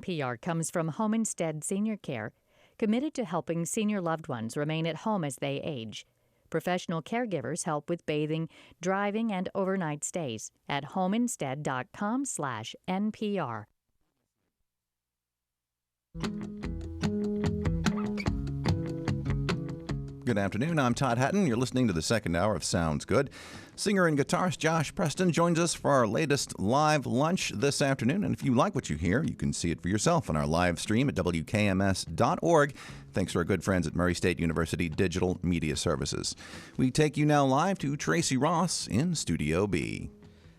NPR comes from Home Instead Senior Care, committed to helping senior loved ones remain at home as they age. Professional caregivers help with bathing, driving, and overnight stays at homeinstead.com/NPR. Good afternoon, I'm Todd Hatton. You're listening to the second hour of Sounds Good. Singer and guitarist Josh Preston joins us for our latest live lunch this afternoon. And if you like what you hear, you can see it for yourself on our live stream at WKMS.org. Thanks to our good friends at Murray State University Digital Media Services. We take you now live to Tracy Ross in Studio B.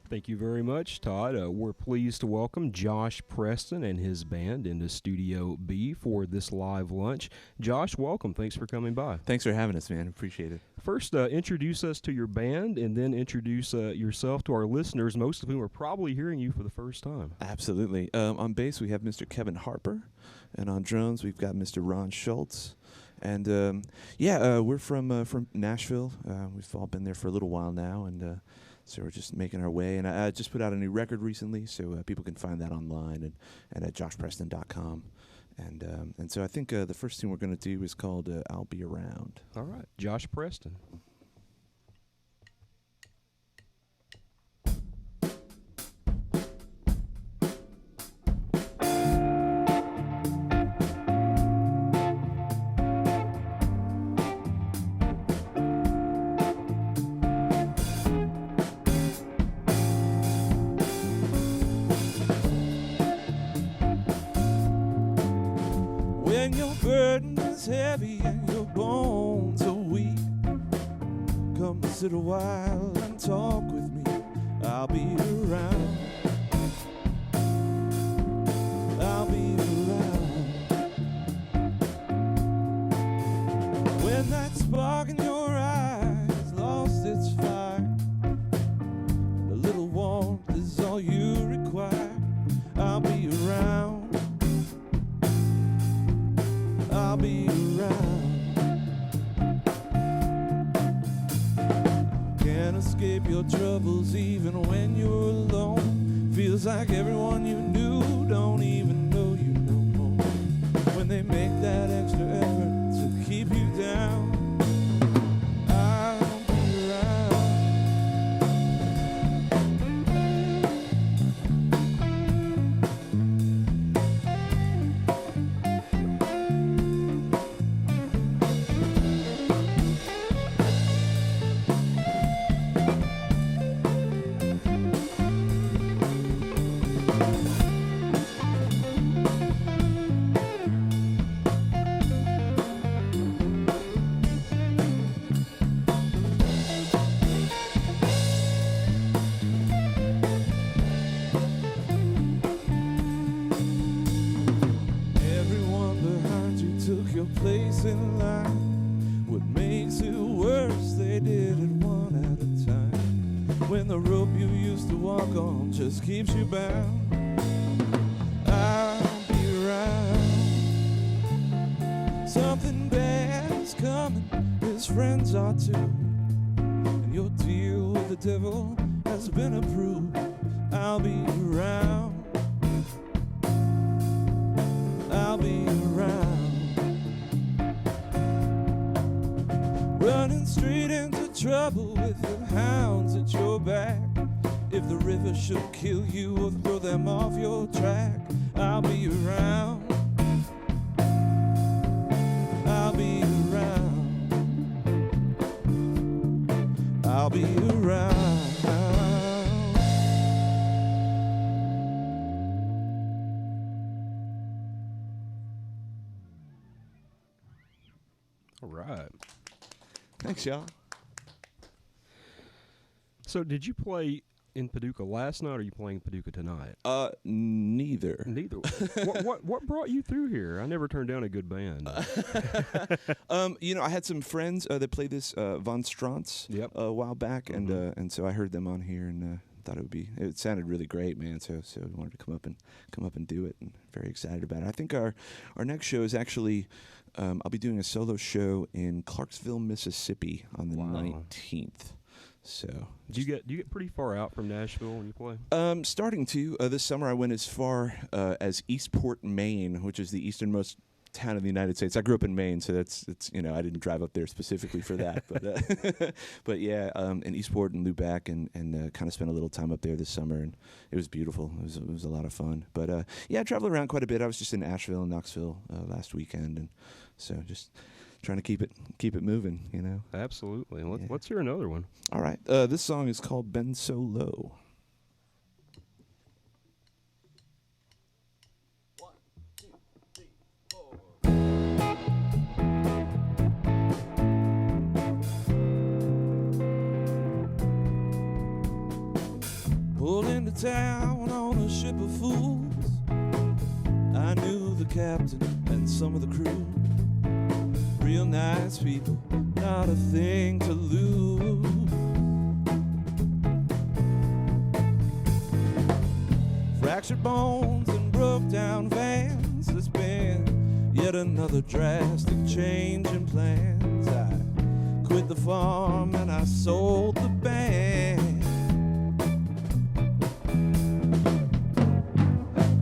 Thank you very much, Todd. We're pleased to welcome Josh Preston and his band into Studio B for this live lunch. Josh, welcome. Thanks for coming by. Thanks for having us, man. Appreciate it. First, introduce us to your band, and then introduce yourself to our listeners, most of whom are probably hearing you for the first time. Absolutely. On bass, we have Mr. Kevin Harper, and on drums, we've got Mr. Ron Schultz. And we're from Nashville. We've all been there for a little while now, and so we're just making our way. And I just put out a new record recently, so people can find that online and at joshpreston.com. And so I think the first thing we're going to do is called I'll Be Around. All right, Josh Preston. When your burden is heavy and your bones are weak, come sit a while and talk with me. I'll be around. I'll be around. When that spark in your eyes lost its fire, and a little warmth is all you require, I'll be around. I'll be around. Can't escape your troubles even when you're alone. Feels like everyone you knew don't even know you no more. When they make that extra effort to keep you down, I'll be around. Everyone behind you took your place in line. What makes it worse, they did it one at a time. When the rope you used to walk on just keeps you bound, I'll be around. Something bad is coming, his friends are too, and your deal with the devil has been approved. I'll be around. I'll be around. Running straight into trouble with the hounds at your back. If the river should kill you or throw them off your track, I'll be around. I'll be around. I'll be around. All right. Thanks, y'all. So did you play in Paducah last night, or are you playing Paducah tonight? Neither. Neither. What brought you through here? I never turned down a good band. I had some friends that played this Von Strantz a while back, and so I heard them on here and thought it sounded really great, man. So we wanted to come up and do it, and very excited about it. I think our next show is actually I'll be doing a solo show in Clarksville, Mississippi on the 19th. So Do you get pretty far out from Nashville when you play? starting to. This summer I went as far as Eastport, Maine, which is the easternmost town in the United States. I grew up in Maine, so it's I didn't drive up there specifically for that, but yeah, in Eastport and Lubac, and kind of spent a little time up there this summer, and it was beautiful. It was a lot of fun. But yeah, I traveled around quite a bit. I was just in Asheville and Knoxville last weekend, and so just trying to keep it moving. Absolutely. Yeah. Let's hear another one. All right, this song is called "Been So Low." Pulled into town on a ship of fools. I knew the captain and some of the crew. Real nice people, not a thing to lose. Fractured bones and broke down vans. There's been yet another drastic change in plans. I quit the farm and I sold the band.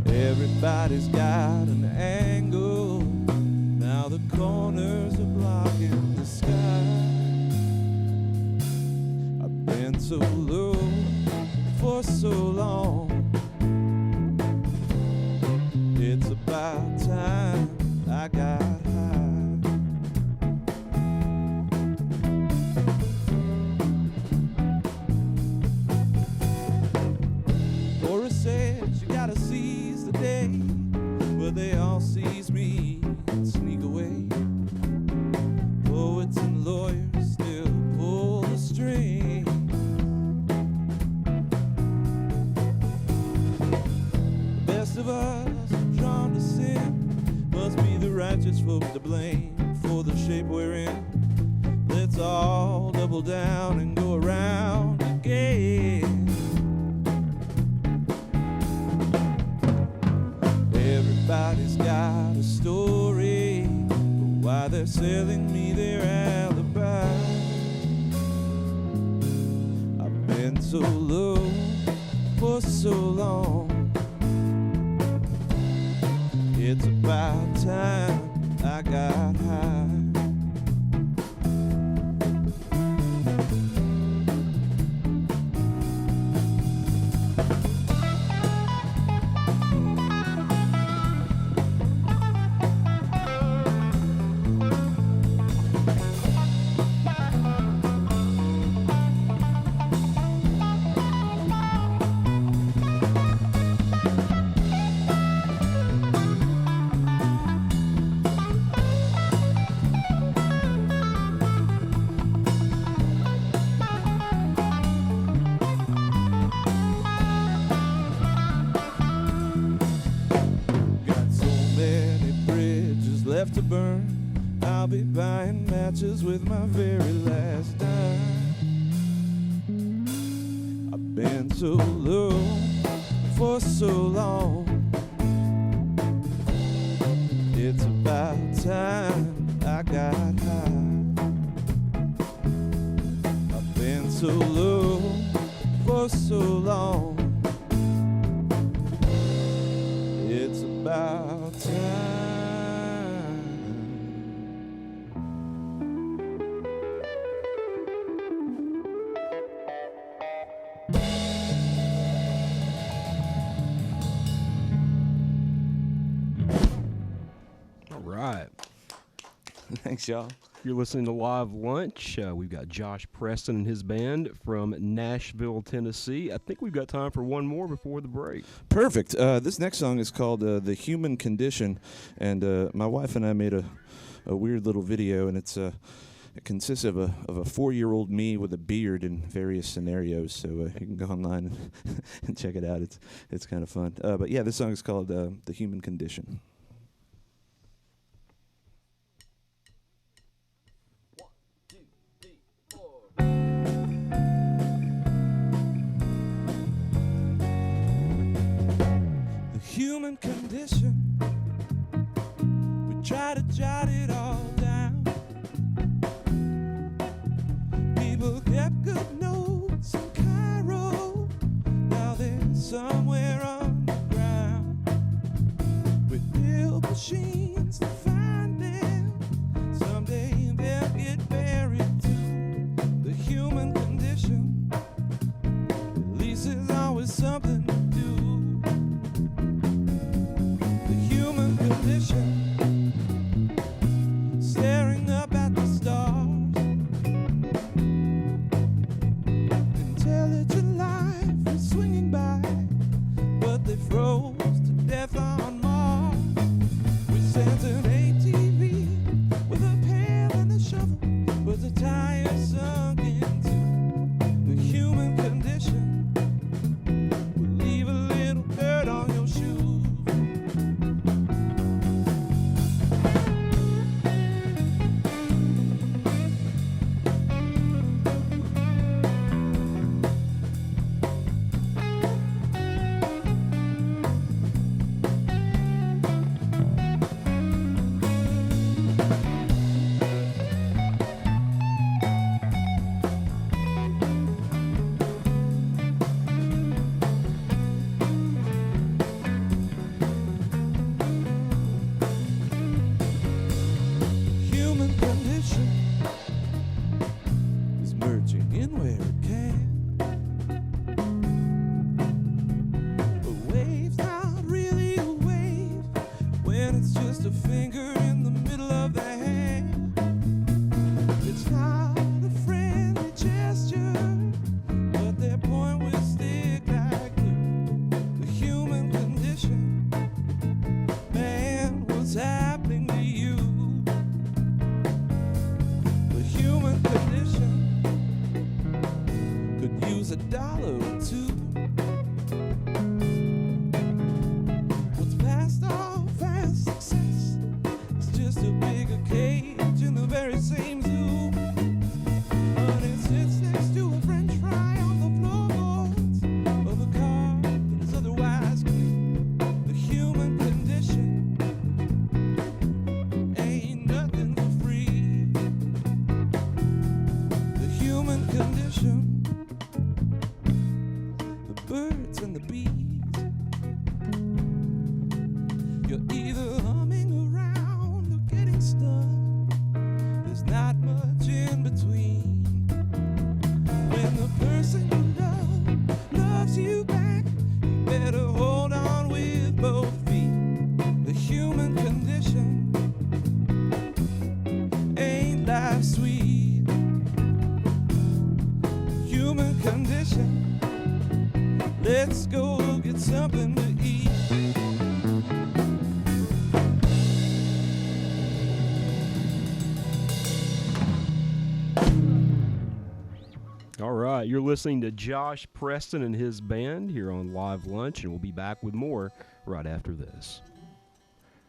Everybody's got an angle. Now the corners are blocking the sky. I've been so low for so long. It's about time I got high. Laura said you gotta seize the day, but they all seize me and sneak away. Poets and lawyers still pull the string. The best of us are drawn to sin. Must be the righteous folk to blame for the shape we're in. Let's all double down and go around again. Everybody's got a story, but why they're selling me their alibi? I've been so low for so long. It's about time I got high. To burn, I'll be buying matches with my very last dime. I've been so low for so long. It's about time I got high. I've been so low for so long. It's about time. Right. Thanks, y'all. You're listening to Live Lunch. We've got Josh Preston and his band from Nashville, Tennessee. I think we've got time for one more before the break. Perfect. This next song is called The Human Condition, and my wife and I made a weird little video, and it consists of a 4-year-old me with a beard in various scenarios, so you can go online and check it out. It's kind of fun. But yeah, this song is called The Human Condition. Human condition, we try to jot it all down. People kept good notes machines to find them. Someday they'll get buried too. The human condition, at least there's always something to do. The human condition, staring up at the stars. Intelligent life is swinging by, but they froze to death on Mars. We sent an ATV with a pail and a shovel, but the tire sunk into the human condition. Will leave a little dirt on your shoes. Human condition is merging in where it can. A wave's not really a wave when it's just a finger in the middle of the hand. It's not a friendly gesture, but their point will stick like glue. The human condition, man, what's happening to you? The human condition could use $1 or two. What's past all fast success is just a bigger cage in the very same zoo. But it sits next to a french fry on the floorboards of a car that is otherwise clean. The human condition ain't nothing for free. The human condition, the birds and the bees. You're either humming around or getting stung. There's not much in between. When the person you love loves you back, you better hold on with both feet. The human condition, ain't life sweet? Human condition, let's go get something to eat. All right, you're listening to Josh Preston and his band here on Live Lunch, and we'll be back with more right after this.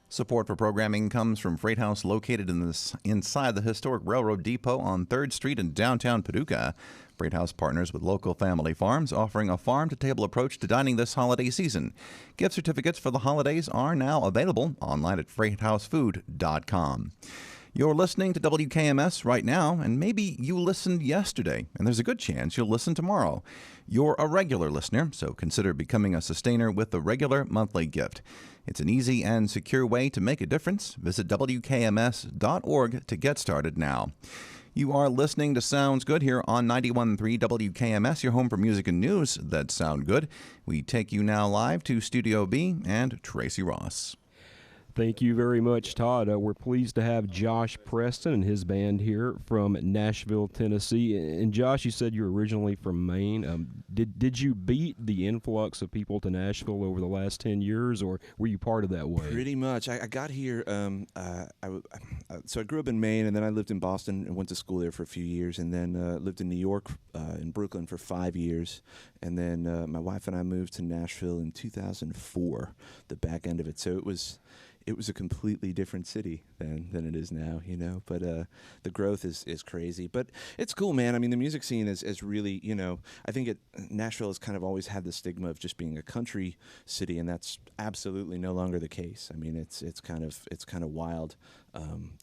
Support for programming comes from Freight House, located inside the historic Railroad Depot on 3rd Street in downtown Paducah. Freight House partners with local family farms, offering a farm-to-table approach to dining this holiday season. Gift certificates for the holidays are now available online at freighthousefood.com. You're listening to WKMS right now, and maybe you listened yesterday, and there's a good chance you'll listen tomorrow. You're a regular listener, so consider becoming a sustainer with a regular monthly gift. It's an easy and secure way to make a difference. Visit WKMS.org to get started now. You are listening to Sounds Good here on 91.3 WKMS, your home for music and news that sound good. We take you now live to Studio B and Tracy Ross. Thank you very much, Todd. We're pleased to have Josh Preston and his band here from Nashville, Tennessee. And Josh, you said you're originally from Maine. Did you beat the influx of people to Nashville over the last 10 years, or were you part of that wave? Pretty much. I got here, so I grew up in Maine, and then I lived in Boston and went to school there for a few years, and then lived in New York, in Brooklyn for 5 years. And then my wife and I moved to Nashville in 2004, the back end of it. So it was a completely different city than it is now, you know. But the growth is crazy. But it's cool, man. I mean, the music scene is really, you know, I think Nashville has kind of always had the stigma of just being a country city, and that's absolutely no longer the case. I mean, it's kind of wild,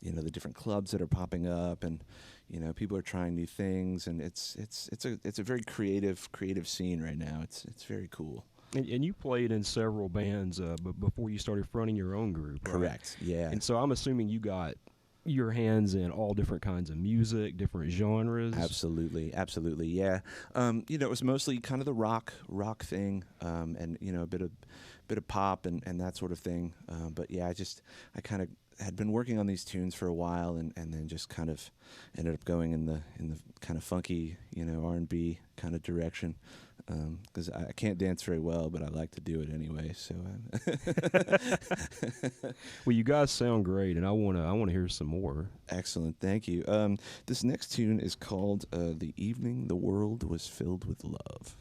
you know, the different clubs that are popping up, and you know, people are trying new things, and it's a very creative scene right now. It's very cool. And you played in several bands before you started fronting your own group, right? Correct, yeah. And so I'm assuming you got your hands in all different kinds of music, different genres. Absolutely, yeah. It was mostly kind of the rock thing, and a bit of pop and that sort of thing. But yeah, I kind of had been working on these tunes for a while, and then just kind of ended up going in the kind of funky, R&B kind of direction. Because I can't dance very well, but I like to do it anyway. So, well, you guys sound great, and I wanna hear some more. Excellent, thank you. This next tune is called "The Evening the World Was Filled with Love."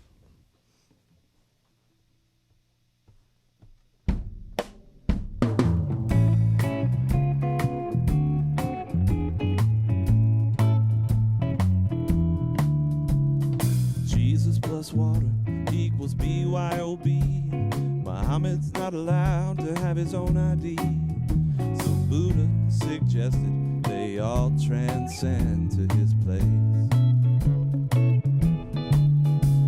Plus water equals BYOB. Muhammad's not allowed to have his own ID. So Buddha suggested they all transcend to his place.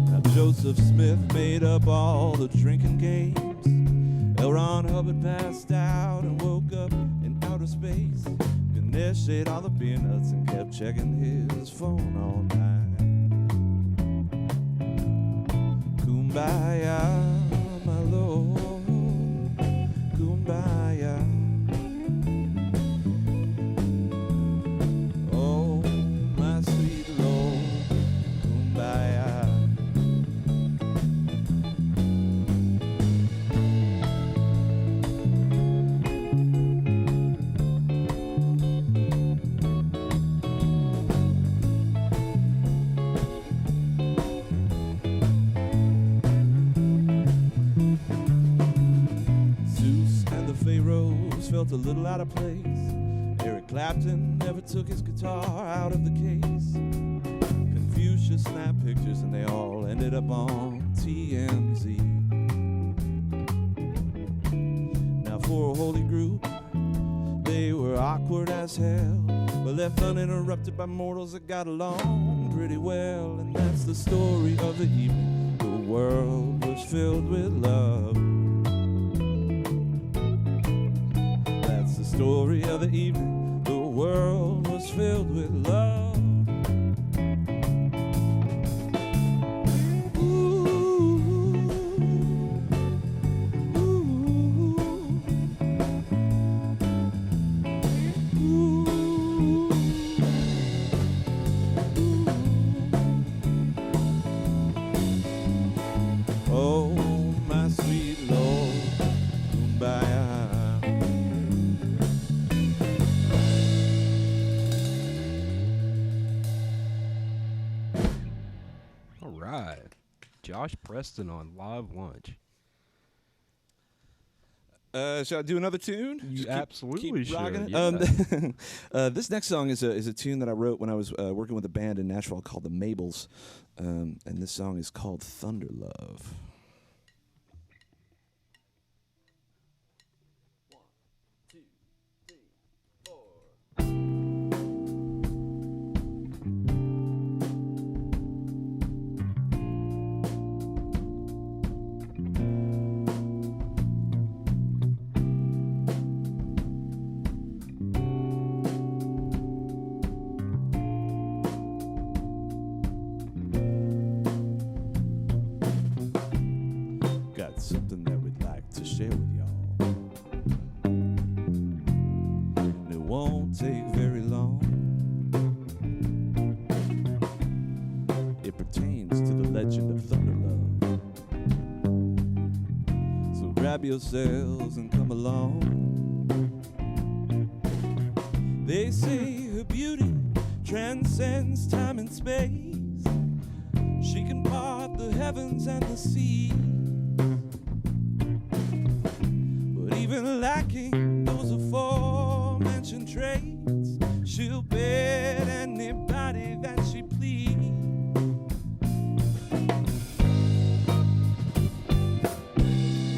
Now Joseph Smith made up all the drinking games. L. Ron Hubbard passed out and woke up in outer space. Ganesh ate all the peanuts and kept checking his phone all night. Kumbaya, my Lord, Kumbaya. Oh, my sweet Lord, Kumbaya. Felt a little out of place. Eric Clapton never took his guitar out of the case. Confucius snapped pictures and they all ended up on TMZ. Now for a holy group, they were awkward as hell, but left uninterrupted by mortals that got along pretty well. And that's the story of the evening. The world was filled with love. Story of the evening, the world was filled with love. Ooh, ooh, ooh, oh, my sweet Lord, Kumbaya. Josh Preston on Live Lunch. Shall I do another tune? You absolutely keep rocking should. Yeah. This next song is a tune that I wrote when I was working with a band in Nashville called the Mabels, and this song is called Thunder Love. Something that we'd like to share with y'all. And it won't take very long. It pertains to the legend of Thunder Love. So grab yourselves and come along. They say her beauty transcends time and space. She can part the heavens and the sea. Even lacking those aforementioned traits, she'll bet anybody that she please.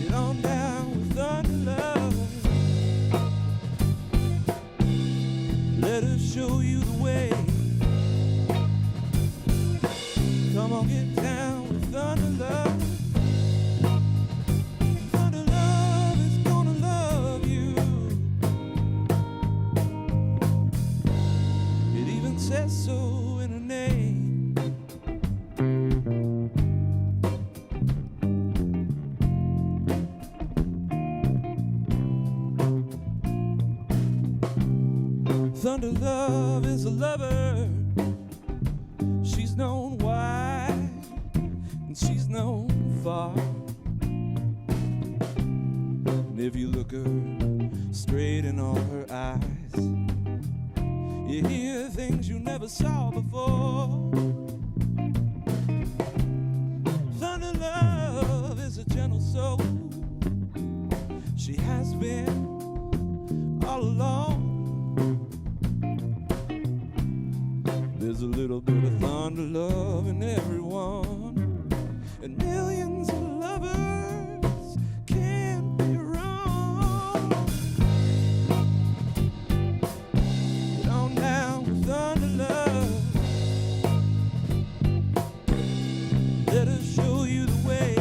Get on down with Thunder Love. Let her show you the way. Come on, get down with Thunder Love. Thunder Love is a lover. She's known wide and she's known far. And if you look her straight in all her eyes, you hear things you never saw before. Thunder Love is a gentle soul. She has been all along. There's a little bit of thunder love in everyone, and millions of lovers can't be wrong. Get on down with thunder love. Let her show you the way.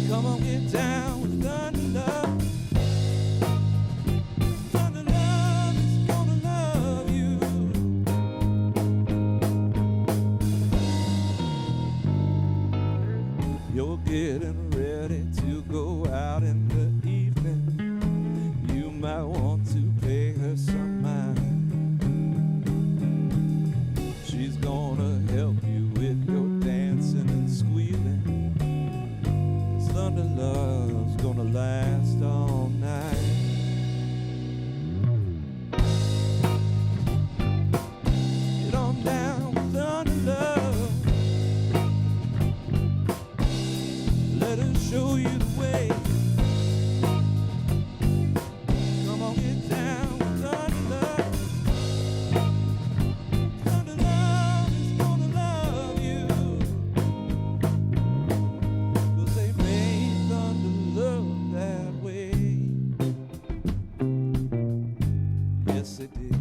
Come on, get down with thunder love. Thunder love is gonna love you. You're getting ready to go out in the evening. You might want to pay her some mind. She's gonna help you with your dancing and squealing. Thunder love's gonna last all night. Get on down with thunder love. Let her show you the way. Come on, get down with thunder love. Thunder love is gonna love you. 'Cause they made thunder love that way. Yes, they did.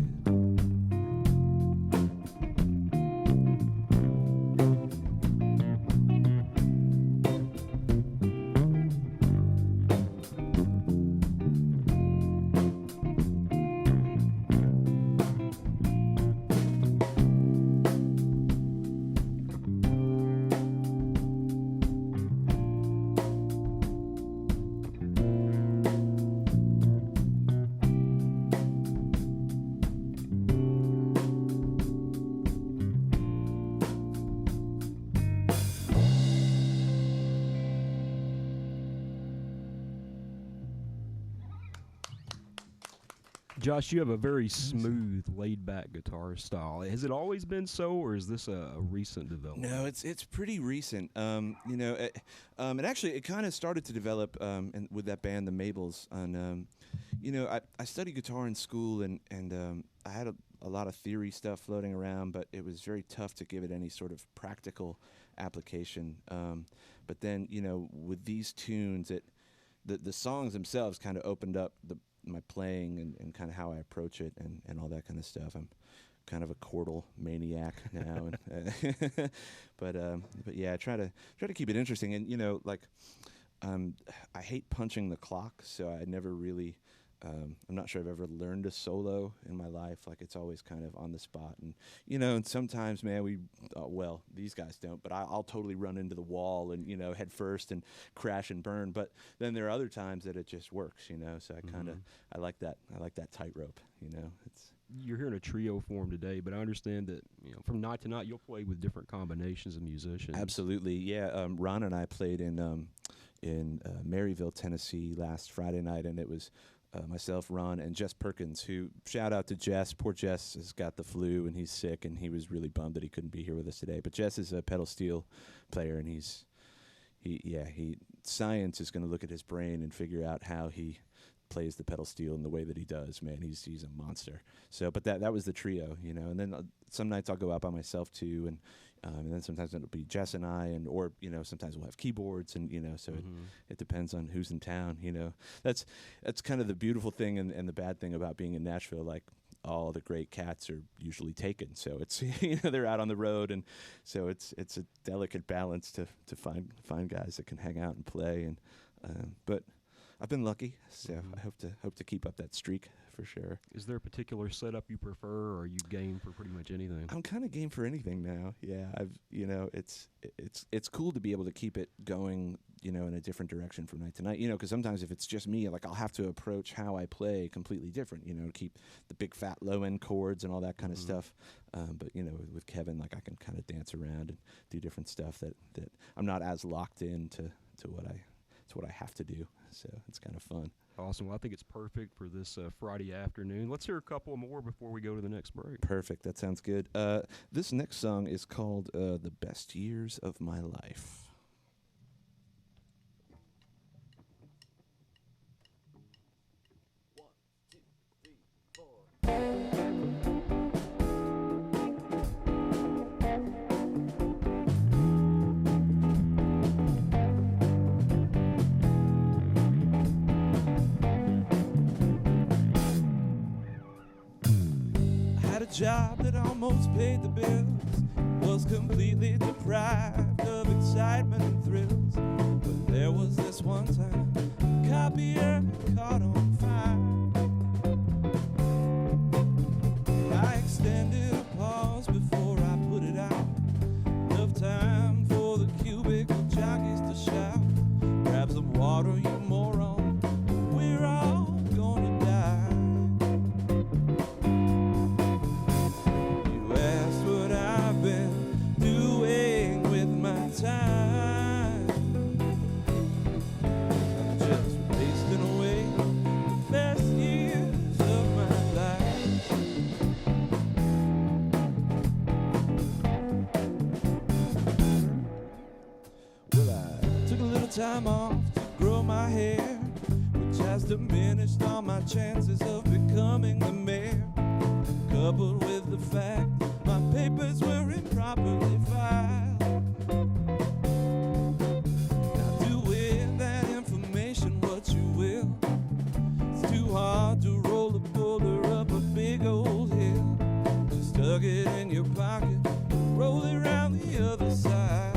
Josh, you have a very smooth, laid-back guitar style. Has it always been so, or is this a recent development? No, it's pretty recent. And actually it kind of started to develop with that band, the Mabels. And I studied guitar in school, and I had a lot of theory stuff floating around, but it was very tough to give it any sort of practical application. But then, with these tunes, the songs themselves kind of opened up my playing and kind of how I approach it and all that kind of stuff. I'm kind of a chordal maniac now, and but yeah, I try to keep it interesting. And I hate punching the clock, so I never really. I'm not sure I've ever learned a solo in my life. Like, it's always kind of on the spot, and and sometimes, man, these guys don't, but I'll totally run into the wall and head first and crash and burn. But then there are other times that it just works, So I kind of I like that tightrope, It's You're here in a trio form today, but I understand that from night to night you'll play with different combinations of musicians. Absolutely, yeah. Ron and I played in Maryville, Tennessee last Friday night, and it was. Myself, Ron, and Jess Perkins, who, shout out to Jess. Poor Jess has got the flu and he's sick, and he was really bummed that he couldn't be here with us today. But Jess is a pedal steel player, and science is going to look at his brain and figure out how he plays the pedal steel in the way that he does. Man, he's a monster. So, but that was the trio, and then some nights I'll go out by myself too, and then sometimes it'll be Jess and I, or sometimes we'll have keyboards, and so it depends on who's in town. That's kind of the beautiful thing and the bad thing about being in Nashville. Like, all the great cats are usually taken, so it's they're out on the road, and so it's a delicate balance to find guys that can hang out and play, and but I've been lucky, so I hope to keep up that streak for sure. Is there a particular setup you prefer, or are you game for pretty much anything? I'm kind of game for anything now. Yeah, it's cool to be able to keep it going, in a different direction from night to night. Because sometimes if it's just me, like I'll have to approach how I play completely different. Keep the big fat low end chords and all that kind of stuff. But with Kevin, like I can kind of dance around and do different stuff that I'm not as locked in to what I have to do. So it's kind of fun. Awesome. Well, I think it's perfect for this Friday afternoon. Let's hear a couple more before we go to the next break. Perfect. That sounds good. This next song is called The Best Years of My Life. Job that almost paid the bills, was completely deprived of excitement and thrills. But there was this one time, the copier caught on fire. I extended a pause before I put it out. Enough time for the cubicle jockeys to shout, grab some water, you moron, we're all gonna die. Time. I'm just wasting away the best years of my life. Well, I took a little time off to grow my hair, which has diminished all my chances of becoming the mayor. Coupled with the fact my papers were improperly filed. Hard to roll a boulder up a big old hill. Just tuck it in your pocket, roll it around the other side.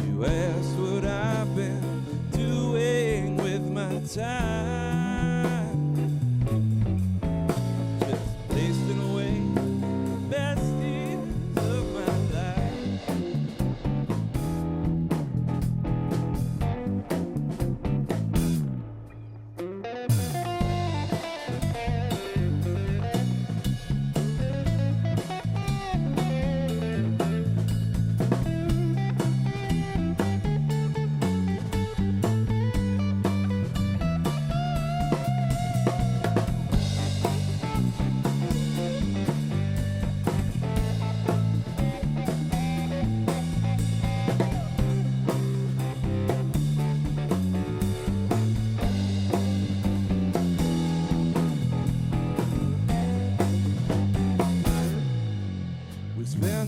You asked what I've been doing with my time. Just wasting away the best years of my life.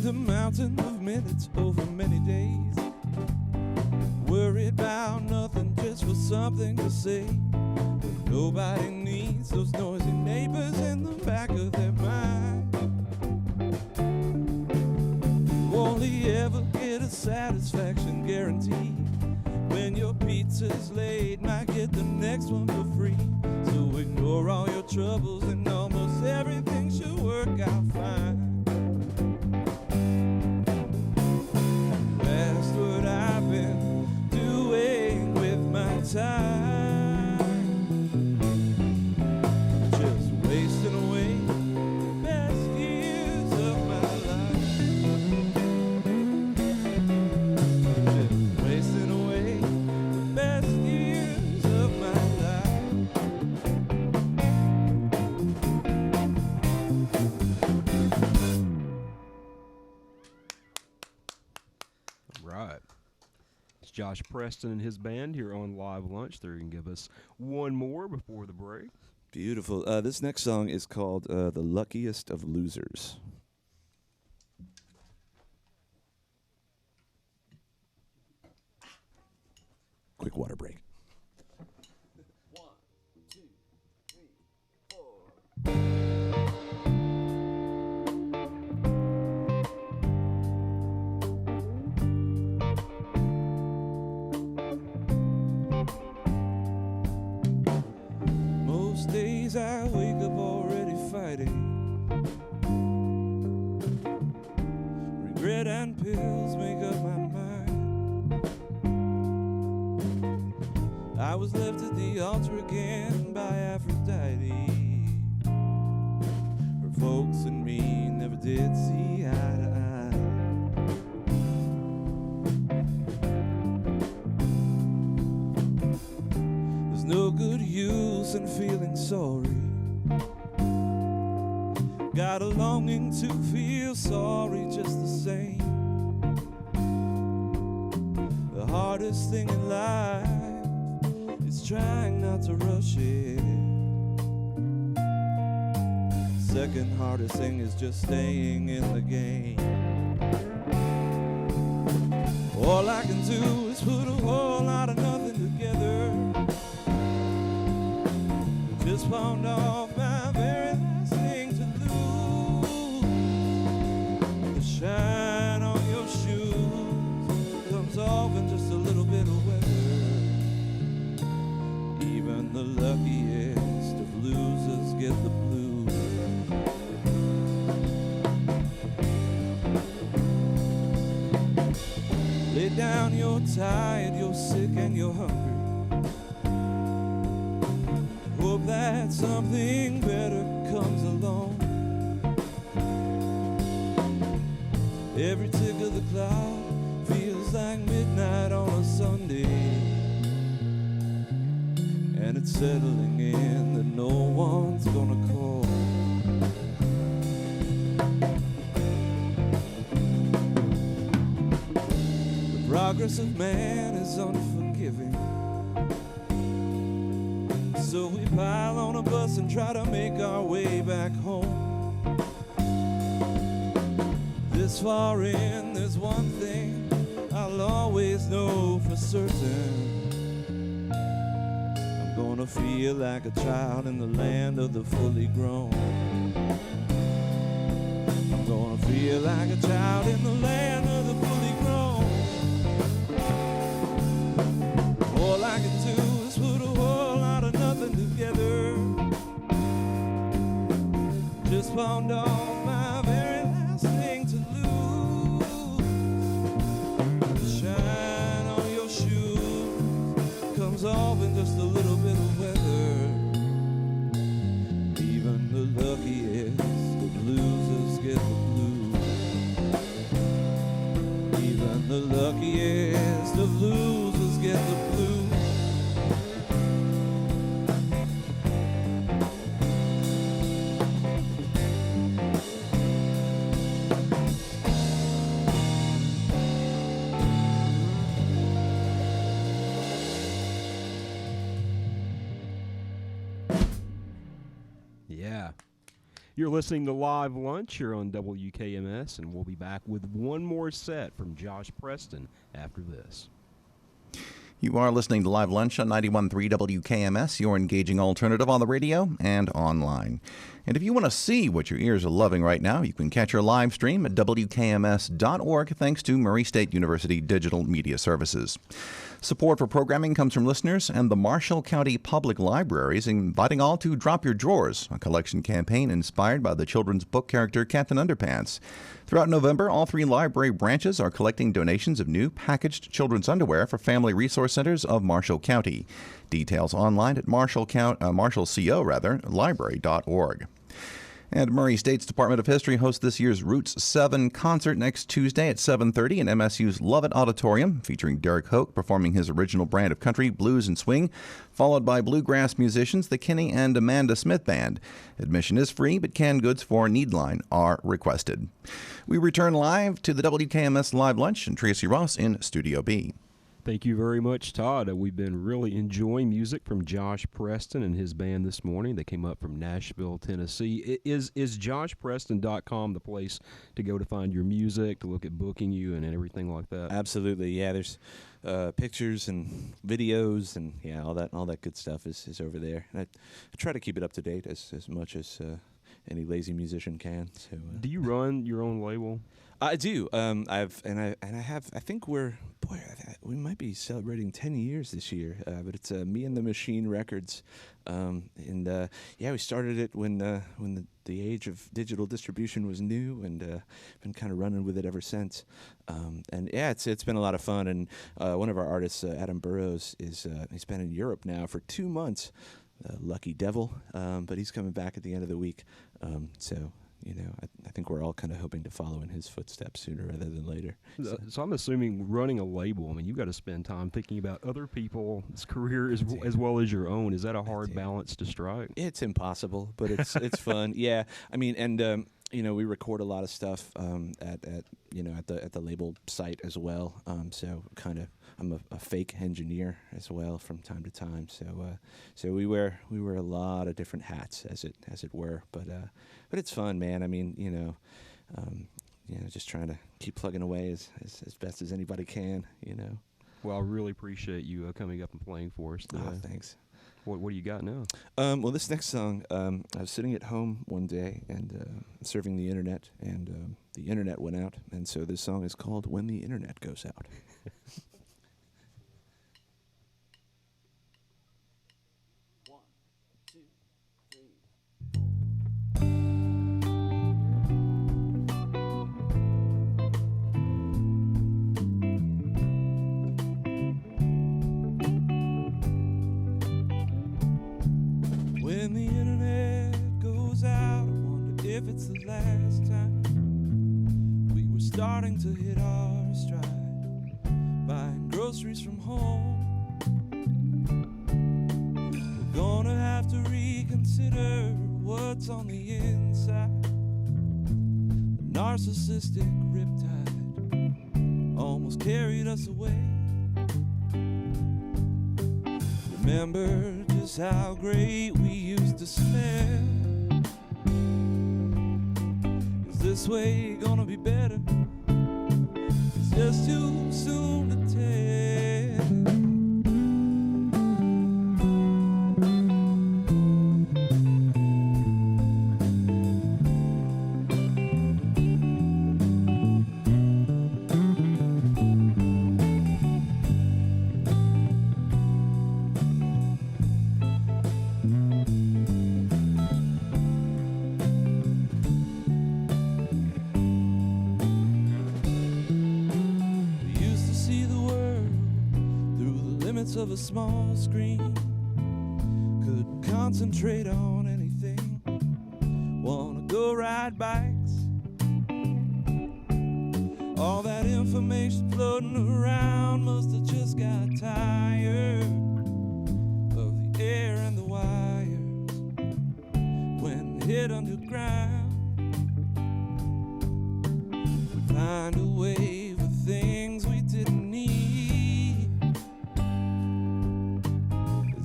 A mountain of minutes over many days, worried about nothing, just for something to say. But nobody needs those noisy neighbors in the back of their mind. You only ever get a satisfaction guarantee. When your pizza's late, might get the next one for free. So ignore all your troubles and almost everything should work out fine. What I've been doing with my time, just wasting away the best years of my life. Just wasting away the best years of my Right. It's Josh Preston and his band here on Live Lunch. They're going to give us one more before the break. Beautiful. This next song is called The Luckiest of Losers. Quick water break. 1, 2, 3, 4. days I wake up already fighting. Regret and pills make up my mind. I was left at the altar again by Aphrodite. Her folks and me never did see eye to eye. There's no good use in feeling sorry. Got a longing to feel sorry just the same. The hardest thing in life is trying not to rush it. Second hardest thing is just staying in the game. All I can do is put a whole lot of nothing together. Just pawned off my very last thing to lose. The shine on your shoes comes off in just a little bit of weather. Even the luckiest of losers get the blues. Lay down, you're tired, you're sick and you're hungry. Hope that something better comes along. Every tick of the clock feels like midnight on a Sunday. And it's settling in that no one's gonna call. The progress of man is unforgiving. So we pile on a bus and try to make our way back home. This far in, there's one thing I'll always know for certain. I'm gonna feel like a child in the land of the fully grown. I'm gonna feel like a child in the land of the fully grown. All I can do is put a whole lot of nothing together. Just pawned off my very last thing to lose. The shine on your shoes comes off in just a little bit of weather. Even the luckiest of losers get the blues. Even the luckiest of losers get the blues. Yeah. You're listening to Live Lunch here on WKMS, and we'll be back with one more set from Josh Preston after this. You are listening to Live Lunch on 91.3 WKMS, your engaging alternative on the radio and online. And if you want to see what your ears are loving right now, you can catch our live stream at WKMS.org, thanks to Murray State University Digital Media Services. Support for programming comes from listeners and the Marshall County Public Libraries, inviting all to Drop Your Drawers, a collection campaign inspired by the children's book character Captain Underpants. Throughout November, all three library branches are collecting donations of new packaged children's underwear for family resource centers of Marshall County. Details online at marshallco.library.org. And Murray State's Department of History hosts this year's Roots 7 concert next Tuesday at 7:30 in MSU's Lovett Auditorium, featuring Derek Hoke performing his original brand of country, blues, and swing, followed by bluegrass musicians, the Kinney and Amanda Smith Band. Admission is free, but canned goods for Needline are requested. We return live to the WKMS Live Lunch and Tracy Ross in Studio B. Thank you very much, Todd. We've been really enjoying music from Josh Preston and his band this morning. They came up from Nashville, Tennessee. Is joshpreston.com the place to go to find your music, to look at booking you and everything like that? Absolutely, yeah. There's pictures and videos and yeah, all that good stuff is over there. And I try to keep it up to date as much as any lazy musician can. So, do you run your own label? I do. I think we're boy, we might be celebrating 10 years this year, but it's Me and the Machine Records. We started it when the age of digital distribution was new, and been kind of running with it ever since. It's been a lot of fun. And one of our artists, Adam Burrows, he's been in Europe now for 2 months. Lucky devil, but he's coming back at the end of the week. I think we're all kind of hoping to follow in his footsteps sooner rather than later. So I'm assuming running a label, I mean, you've got to spend time thinking about other people's career as well as your own. Is that a hard balance to strike? It's impossible, but it's fun. Yeah, I mean, and we record a lot of stuff at the label site as well. So kind of, I'm a fake engineer as well from time to time. So we wear a lot of different hats as it were. But it's fun, man. I mean, just trying to keep plugging away as best as anybody can. Well, I really appreciate you coming up and playing for us. Thanks. What do you got now? Well, this next song, I was sitting at home one day and surfing the internet, and the internet went out, and so this song is called "When the Internet Goes Out." When the internet goes out, I wonder if it's the last time. We were starting to hit our stride, buying groceries from home. We're gonna have to reconsider what's on the inside. A narcissistic riptide almost carried us away. Remember just how great we used to smell. Is this way gonna be better? It's just too soon to tell. Of a small screen, could concentrate on anything. Wanna go ride bikes. All that information floating around must have just got tired of the air and the wires when it hit underground. We find a way for things we didn't need.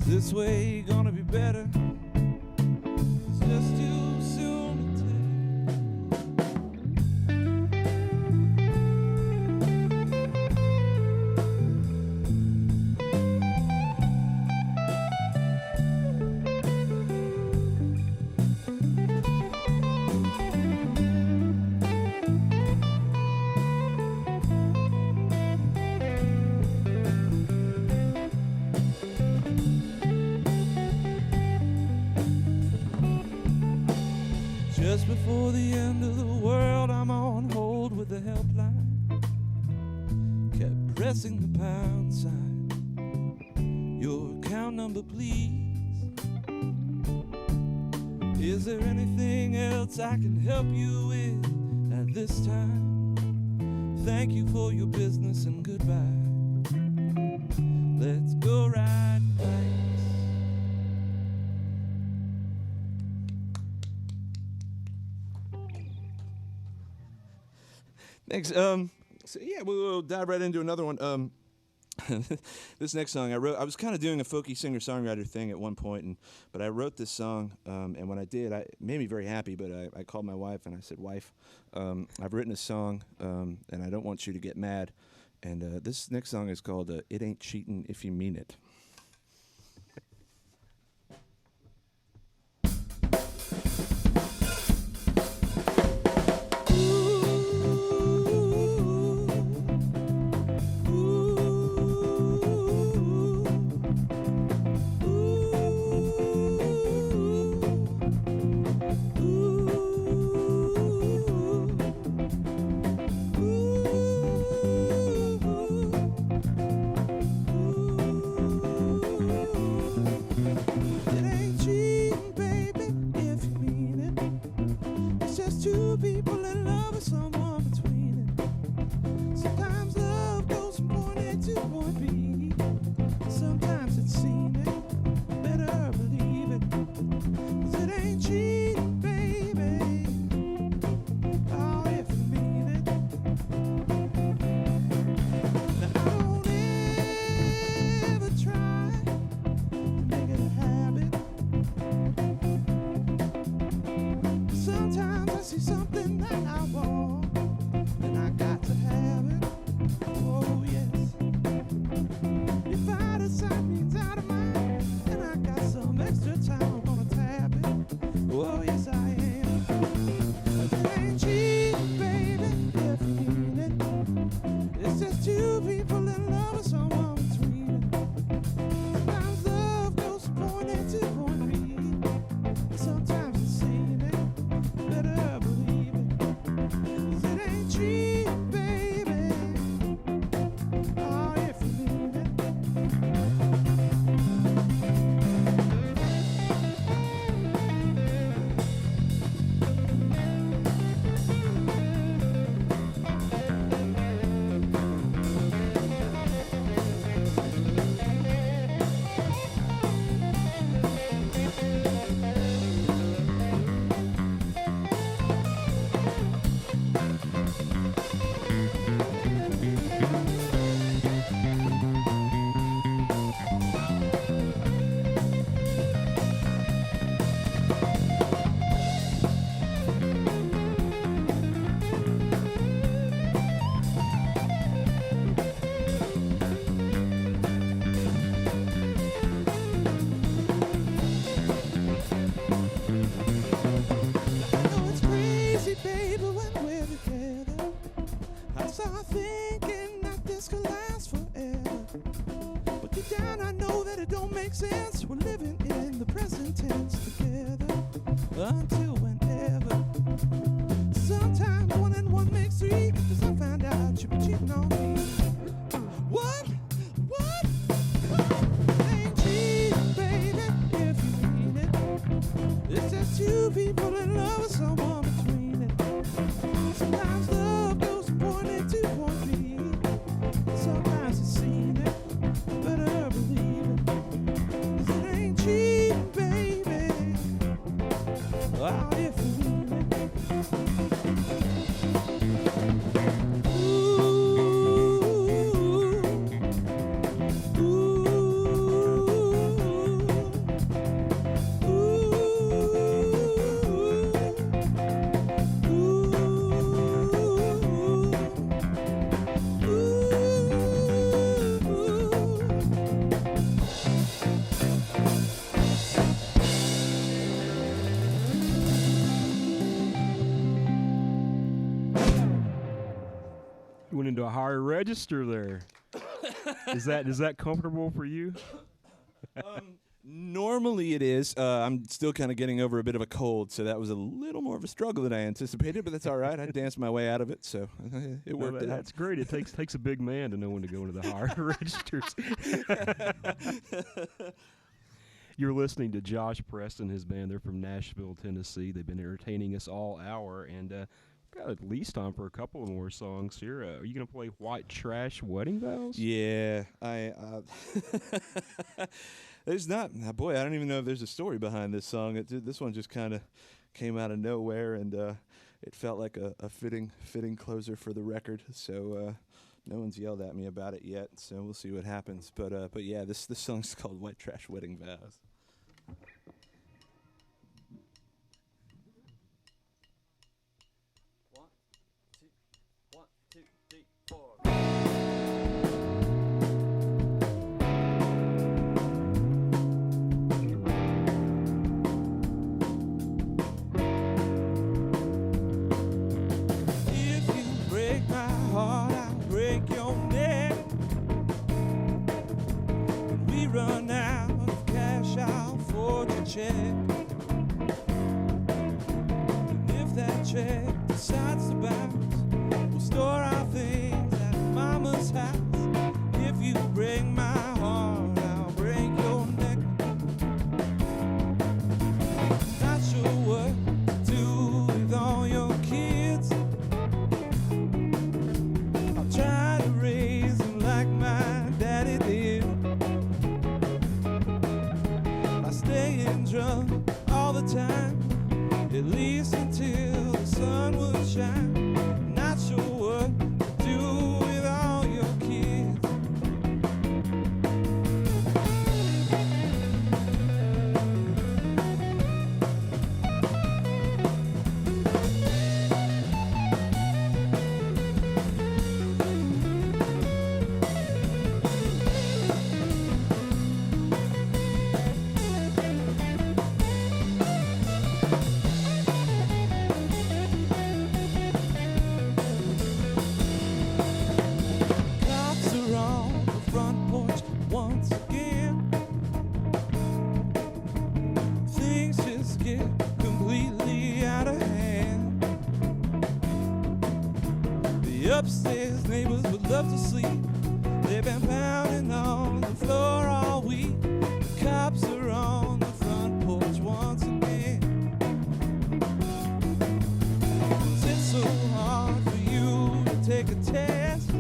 This way gonna be better. It's just too soon to just before the end of the world, I'm on hold with the helpline. Kept pressing the pound sign. Your account number, please. Is there anything else I can help you with at this time? Thank you for your business and goodbye. Let's go ride bikes. Thanks. We'll dive right into another one. This next song I wrote, I was kind of doing a folky singer-songwriter thing at one point, but I wrote this song, and when I did, it made me very happy, but I called my wife and I said, "Wife, I've written a song, and I don't want you to get mad." And this next song is called "It Ain't Cheatin' If You Mean It." Ooh, something that I want, and I got to have it. Oh yes. If I decide needs out of mine, and I got some extra time, I'm gonna tap it. Oh yes I am. But it ain't cheap, baby, if you need it. It's just two people in love with someone between it. Sometimes love goes from point A to point B. Sometimes it's seen it, better believe it. 'Cause it ain't cheap, baby. Oh, if you need it. Baby, when we're together, I start thinking that this could last forever. But deep down I know that it don't make sense. We're living in the present tense together until whenever. Sometimes 1 and 1 makes 3, 'cause I found out you've been cheating on me. What? What? Ain't cheap, baby, if you mean it. It's just two people in love with someone between it. Sometimes love goes from point A to point B. Sometimes it's seen it, better believe it. 'Cause it ain't cheap, baby. Oh, if you mean it. Ooh, ooh, ooh, You went into a higher register there. Is that comfortable for you? Normally it is. I'm still kind of getting over a bit of a cold, so that was a little more of a struggle than I anticipated, but that's all right. I danced my way out of it, so it worked out. That's great. It takes a big man to know when to go into the higher registers. You're listening to Josh Preston, his band. They're from Nashville, Tennessee. They've been entertaining us all hour, and got at least time for a couple more songs here. Are you going to play White Trash Wedding Vows? Yeah, there's not. Boy, I don't even know if there's a story behind this song. This one just kind of came out of nowhere, and it felt like a fitting closer for the record. So no one's yelled at me about it yet. So we'll see what happens. But yeah, this song's called White Trash Wedding Vows. Run out of cash, I'll forge a check. And if that check decides to bounce, we'll store our things at Mama's house. If you break my heart, I'll break your neck. Not sure what to do with all your kids. I'll try to raise them like my daddy did. Staying drunk all the time, at least until the sun would shine. Not sure what to do with all your kids. upstairs neighbors would love to sleep. They've been pounding on the floor all week. The cops are on the front porch once again. Was it so hard for you to take a test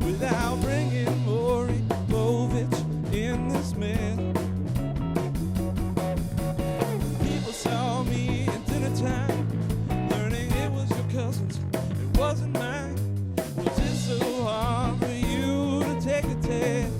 without bringing Maury Povich in this mess? People saw me at dinner time, learning it was your cousin's, it wasn't mine. Was it so hard for you to take a test?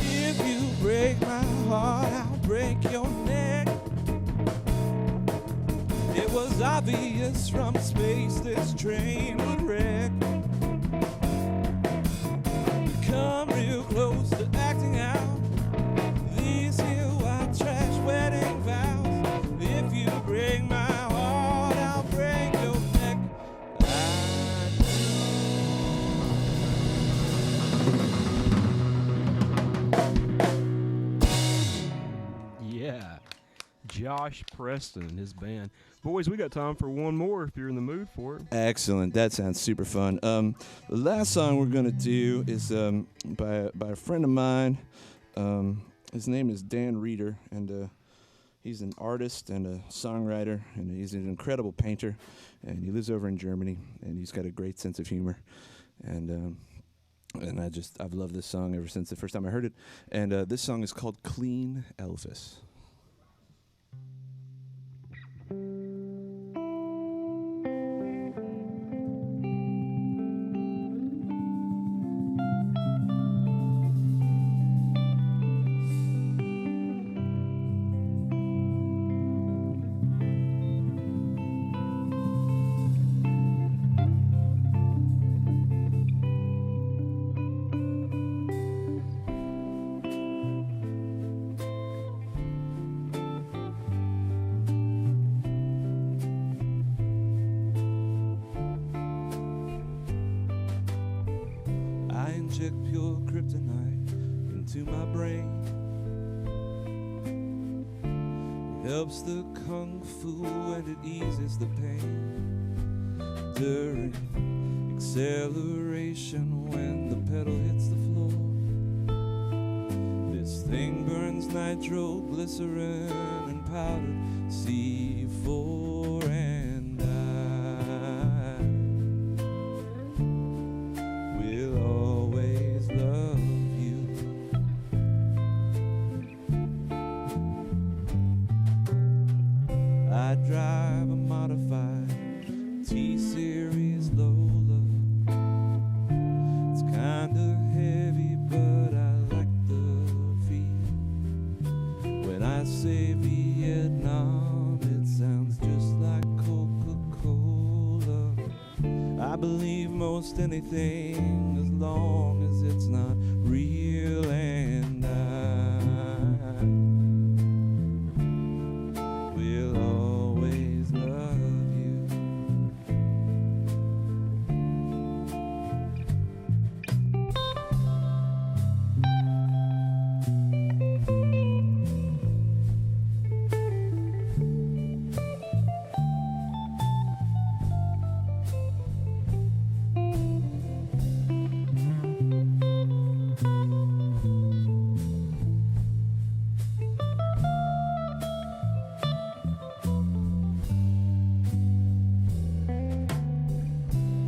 If you break my heart, I'll break your neck. It was obvious from space this train would wreck. We come real close to acting out these here white trash wedding vows. If you break my heart, I'll break your neck. I Yeah, Josh Preston and his band. Boys, we got time for one more if you're in the mood for it. Excellent. That sounds super fun. The last song we're going to do is by a friend of mine. His name is Dan Reeder, and he's an artist and a songwriter, and he's an incredible painter, and he lives over in Germany, and he's got a great sense of humor. And I've loved this song ever since the first time I heard it. And this song is called Clean Elvis. I inject pure kryptonite into my brain. It helps the kung fu and it eases the pain during acceleration when the pedal hits the floor. This thing burns nitroglycerin and powdered C4, and I will always love you. I drive a modified T-Series Lola. It's kinda heavy, but I like the feel. When I say Vietnam, it sounds just like Coca-Cola. I believe most anything as long as it's not real, and I will always love you.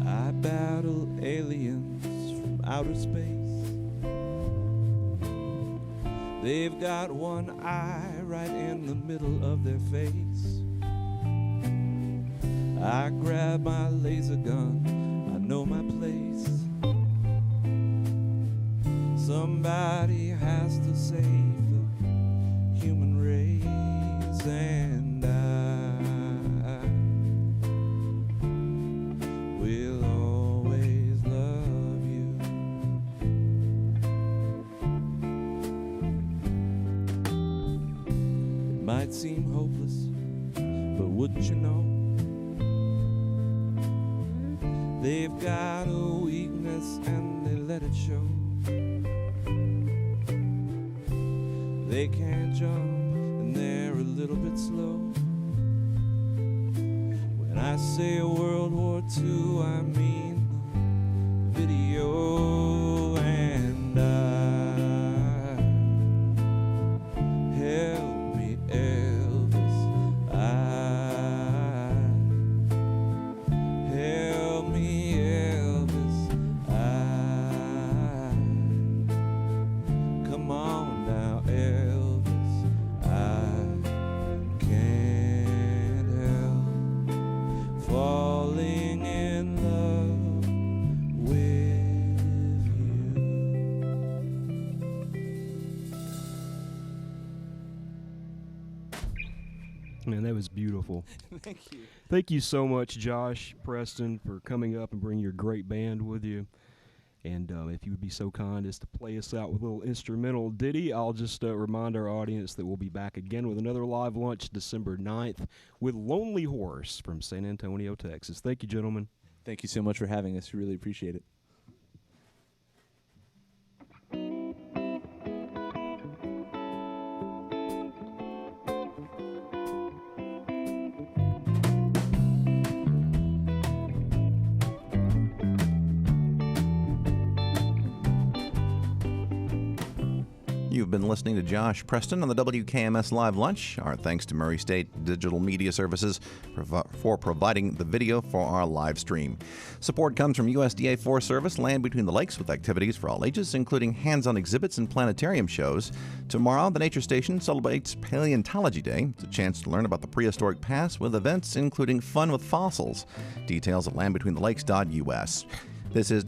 I battle aliens from outer space. They've got one eye right in the middle of their face. I grab my laser gun, I know my place. Somebody has to save the human race, and I will always might seem hopeless, but wouldn't you know, they've got a weakness and they let it show. They can't jump and they're a little bit slow. When I say World War II, I mean video. And help me, Elvis, help me, Elvis, come on now, Elvis, I can't help falling in love with you. Man, that was beautiful. Thank you. Thank you so much, Josh Preston, for coming up and bringing your great band with you. And if you would be so kind as to play us out with a little instrumental ditty, I'll just remind our audience that we'll be back again with another live lunch December 9th with Lonely Horse from San Antonio, Texas. Thank you, gentlemen. Thank you so much for having us. We really appreciate it. You've been listening to Josh Preston on the WKMS Live Lunch. Our thanks to Murray State Digital Media Services for providing the video for our live stream. Support comes from USDA Forest Service Land Between the Lakes with activities for all ages, including hands-on exhibits and planetarium shows. Tomorrow, the Nature Station celebrates Paleontology Day. It's a chance to learn about the prehistoric past with events including fun with fossils. Details at landbetweenthelakes.us. This is